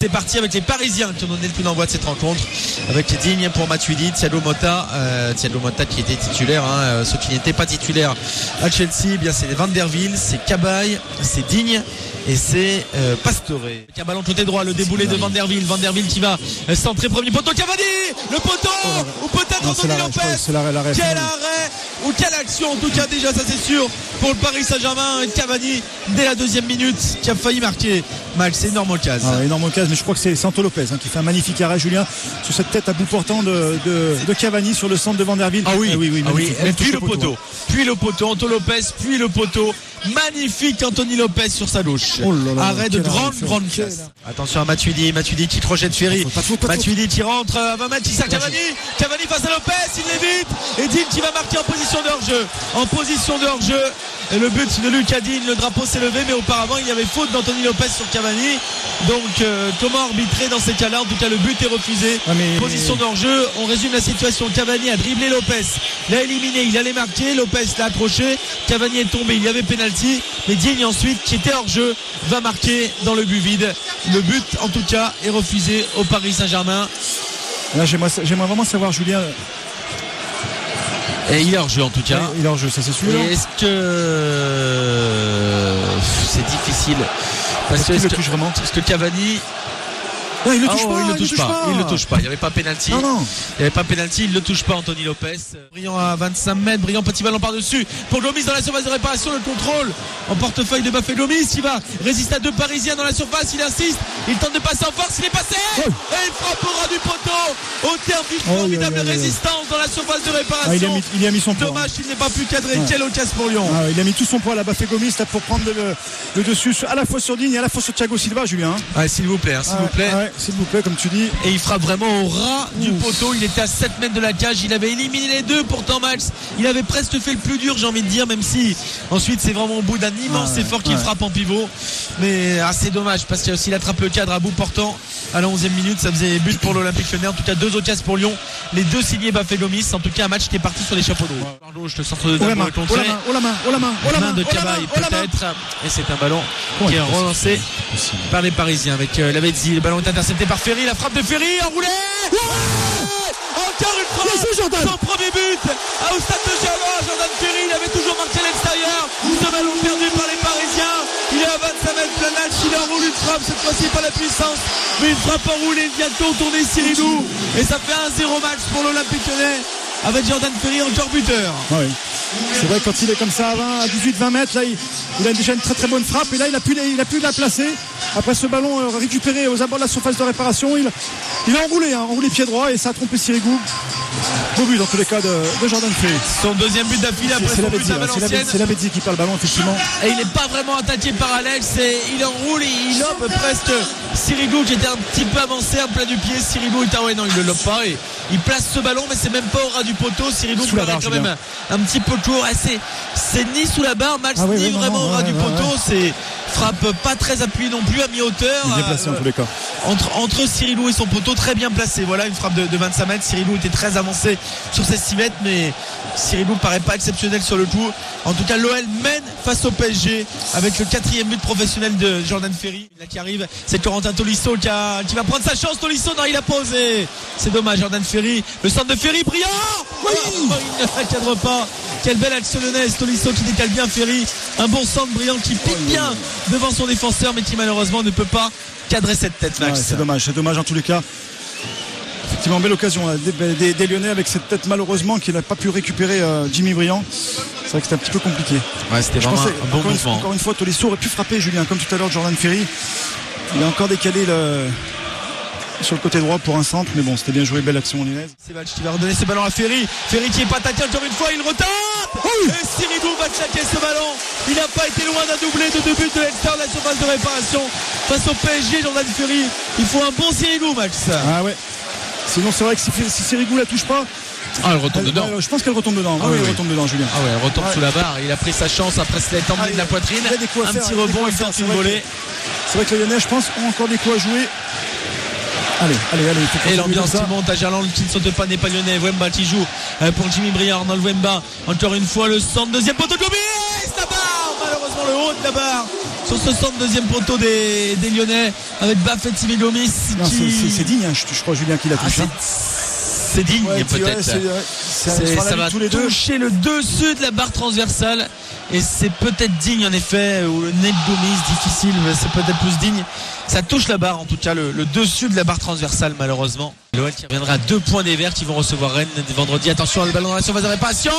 C'est parti avec les Parisiens qui ont donné le coup d'envoi de cette rencontre avec Digne pour Matuidi, Thiago Motta qui était titulaire, ceux qui n'étaient pas titulaires à Chelsea, eh bien c'est Van der Wiel, c'est Cabaye, c'est Digne et c'est Pastore. Un ballon côté droit, le déboulé de Van der Wiel qui va centrer premier poteau, Cavani, le poteau ou peut-être Anthony Lopez. Quel arrêt ou quelle action, en tout cas déjà ça c'est sûr pour le Paris Saint-Germain. Cavani dès la 2e minute qui a failli marquer. Max, c'est énorme occasion. Énorme occasion, mais je crois que c'est Santo Lopez qui fait un magnifique arrêt, Julien, sur cette tête à bout portant de Cavani sur le centre de Van der Wiel. Oui. Et puis le poteau, Anto Lopez, puis le poteau. Magnifique Anthony Lopez sur sa gauche. Arrêt de grande classe. Attention à Matuidi qui projette Ferry. Matuidi qui rentre à 20 mètres, qui sert Cavani face à Lopez, il l'évite. Et Digne qui va marquer en position de hors-jeu. Et le but de Lucas Digne, le drapeau s'est levé, mais auparavant il y avait faute d'Anthony Lopez sur Cavani. Donc comment arbitrer dans ces cas-là? En tout cas le but est refusé. Position de hors-jeu. On résume la situation. Cavani a dribblé Lopez, l'a éliminé, il allait marquer, Lopez l'a accroché, Cavani est tombé, il y avait pénalty, mais Digne ensuite qui était hors-jeu va marquer dans le but vide. Le but en tout cas est refusé au Paris Saint-Germain. Là j'aimerais vraiment savoir, Julien. Et il est hors jeu en tout cas. Il est hors jeu, ça c'est sûr. Et est-ce que c'est difficile parce que est-ce que Cavani il le touche pas. Il le touche pas. Il n'y avait pas pénalty. Il le touche pas, Anthony Lopez. Brillant à 25 mètres. Brillant, petit ballon par-dessus. Pour Gomis dans la surface de réparation. Le contrôle en portefeuille de Bafé Gomis. Il va résister à 2 Parisiens dans la surface. Il insiste. Il tente de passer en force. Il est passé. Et il frappe au ras du poteau. Au terme d'une formidable résistance dans la surface de réparation. Il a mis son poids. Dommage qu'il n'ait pas pu cadrer. Quelle occasion pour Lyon. Il a mis tout son poids à la Bafé Gomis pour prendre le dessus à la fois sur Digne et à la fois sur Thiago Silva, Julien. S'il vous plaît. S'il vous plaît, comme tu dis. Et il frappe vraiment au ras du poteau. Il était à 7 mètres de la cage. Il avait éliminé les deux. Pourtant, Max, il avait presque fait le plus dur, j'ai envie de dire, même si ensuite c'est vraiment au bout d'un immense effort qu'il frappe en pivot. Mais c'est dommage parce qu'il a aussi attrape le cadre à bout portant à la 11e minute. Ça faisait but pour l'Olympique Lyonnais. En tout cas, 2 occasions pour Lyon. Les 2 signés Bafé Gomis. En tout cas, un match qui est parti sur les chapeaux d'eau. Gauche, le centre de Dabo est contré. La main de Cabaye peut-être. Et c'est un ballon qui est relancé par les Parisiens avec Lavezzi. Le ballon est intercepté par Ferry. La frappe de Ferry enroulée. Encore une fois son premier but au stade de Gerland. Jordan Ferry, il avait toujours marqué à l'extérieur. Ce ballon perdu par les Parisiens. Il est à 25 mètres de match. Il enroule une frappe. Cette fois-ci pas la puissance, mais une frappe enroulée. Il vient de contourner Siridou. Et ça fait 1-0 match pour l'Olympique Lyonnais avec Jordan Ferry encore buteur. C'est vrai que quand il est comme ça à 18-20 mètres, là il a déjà une très très bonne frappe et là il a pu la placer. Après ce ballon récupéré aux abords de la surface de réparation, il a enroulé pied droit et ça a trompé Sirigu. Beau but dans tous les cas de Jordan Ferry. Son 2e but d'affilée après son but à Valenciennes. C'est Lavezzi qui perd le ballon effectivement. Et il n'est pas vraiment attaqué par Alex. Il enroule et il lobe presque Sirigu qui était un petit peu avancé à plat du pied. Sirigu est il ne le lobe pas et il place ce ballon mais c'est même pas au ras du poteau. Sirigu paraît quand même un petit peu court. C'est ni sous la barre, Max, ni vraiment au ras du poteau. C'est frappe pas très appuyée non plus à mi-hauteur. Il est placé en tous les cas. Entre Sirilou et son poteau, très bien placé. Voilà une frappe de 25 mètres. Sirilou était très avancé sur ses 6 mètres, mais Sirilou paraît pas exceptionnel sur le coup. En tout cas, l'OL mène face au PSG avec le 4e but professionnel de Jordan Ferry. Là qui arrive, c'est Corentin Tolisso qui va prendre sa chance. Tolisso, non, il a posé. C'est dommage, Jordan Ferry. Le centre de Ferry, brillant. Il ne cadre pas. Quelle belle action lyonnaise. Tolisso qui décale bien Ferry. Un bon centre brillant qui pique bien devant son défenseur, mais qui malheureusement ne peut pas cadrer cette tête, Max. C'est dommage en tous les cas. Effectivement, belle occasion des Lyonnais avec cette tête malheureusement qu'il n'a pas pu récupérer Jimmy Briand. C'est vrai que c'était un petit peu compliqué. C'était vraiment un bon mouvement. Encore une fois, Tolisso aurait pu frapper, Julien, comme tout à l'heure Jordan Ferry. Il a encore décalé sur le côté droit pour un centre, mais bon, c'était bien joué, belle action lyonnaise. C'est Valch qui va redonner ce ballon à Ferry. Ferry qui est pas attaqué encore une fois, il retente. Et Siridou va claquer ce ballon. Il n'a pas été loin d'un doublé de 2 buts de l'extérieur de la surface de réparation face au PSG. Jordan Ferry, il faut un bon Siridou, Max. Sinon c'est vrai que si Siridou la touche pas, elle retombe dedans. Je pense qu'elle retombe dedans. Elle retombe dedans, Julien. Elle retombe sous la barre. Il a pris sa chance après se l'être emmené de la poitrine. Un petit rebond, il tente une volée. C'est vrai que les Lyonnais, je pense, ont encore des coups à jouer. Allez. Et l'ambiance qui monte à Gerland qui ne saute pas, n'est pas lyonnais. Wemba qui joue pour Jimmy Briand. Arnold Wemba, encore une fois le centre, deuxième poteau de Gomis, la barre, malheureusement le haut de la barre sur ce centre deuxième poteau des Lyonnais avec Bafétimbi Gomis. C'est digne, hein, je crois, Julien, qui la touche. C'est digne, peut-être. Ça va toucher le dessus de la barre transversale. Et c'est peut-être digne, en effet, ou le nez de Gomis, difficile, mais c'est peut-être plus digne. Ça touche la barre, en tout cas, le dessus de la barre transversale, malheureusement. L'OL qui reviendra à 2 points des Verts, qui vont recevoir Rennes vendredi. Attention, le ballon dans la surface de réparation.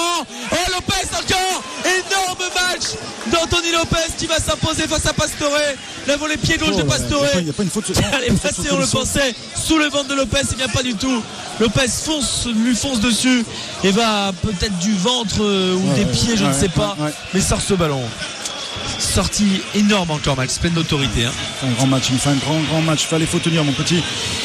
Oh, Lopez encore. Énorme match d'Anthony Lopez qui va s'imposer face à Pastore. La volée pied gauche de Pastore. Il n'y a pas une faute. Elle est passée, on le pensait, sous le ventre de Lopez. Et bien pas du tout. Lopez lui fonce dessus et va peut-être du ventre ou des pieds, je ne sais pas. Mais sort ce ballon. Sortie énorme encore, Max, pleine d'autorité. Un grand match, il fait un grand match. Il faut tenir, mon petit.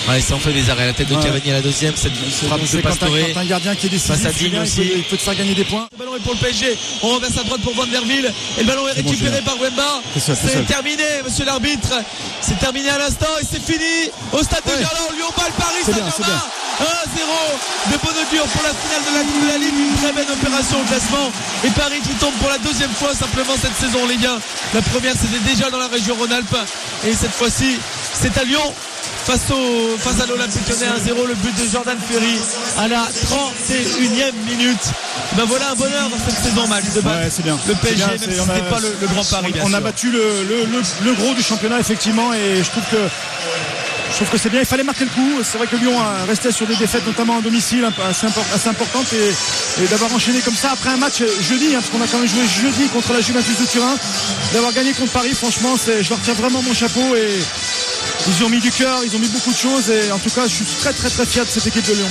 Ouais, ça en fait des arrêts. La tête de Cavani à la deuxième, cette frappe de Pastore. Quand un gardien qui est décisif, il peut te faire gagner des points. Le ballon est pour le PSG. On renverse à droite pour Van der Ville. Et le ballon est récupéré par Wemba. C'est terminé, monsieur l'arbitre. C'est terminé à l'instant et c'est fini. Au stade de Gerland, Lyon-Bâle, Paris Saint-Germain. 1-0 de bon augure pour la finale de la Coupe de la Ligue. Une très belle opération au classement. Et Paris qui tombe pour la deuxième fois simplement cette saison en Ligue 1. La première, c'était déjà dans la région Rhône-Alpes. Et cette fois-ci, c'est à Lyon. Face à l'Olympique Lyonnais, 1-0, le but de Jordan Ferry à la 31e minute. Ben voilà un bonheur dans cette saison, Max. C'est bien. Le PSG, même si ce n'est pas le Grand Paris. On a battu le gros du championnat, effectivement, et je trouve que c'est bien, il fallait marquer le coup. C'est vrai que Lyon a resté sur des défaites, notamment à domicile, assez importantes, et d'avoir enchaîné comme ça après un match jeudi, parce qu'on a quand même joué jeudi contre la Juventus de Turin, d'avoir gagné contre Paris, franchement, je leur tire vraiment mon chapeau, et ils ont mis du cœur, ils ont mis beaucoup de choses, et en tout cas, je suis très très très fier de cette équipe de Lyon.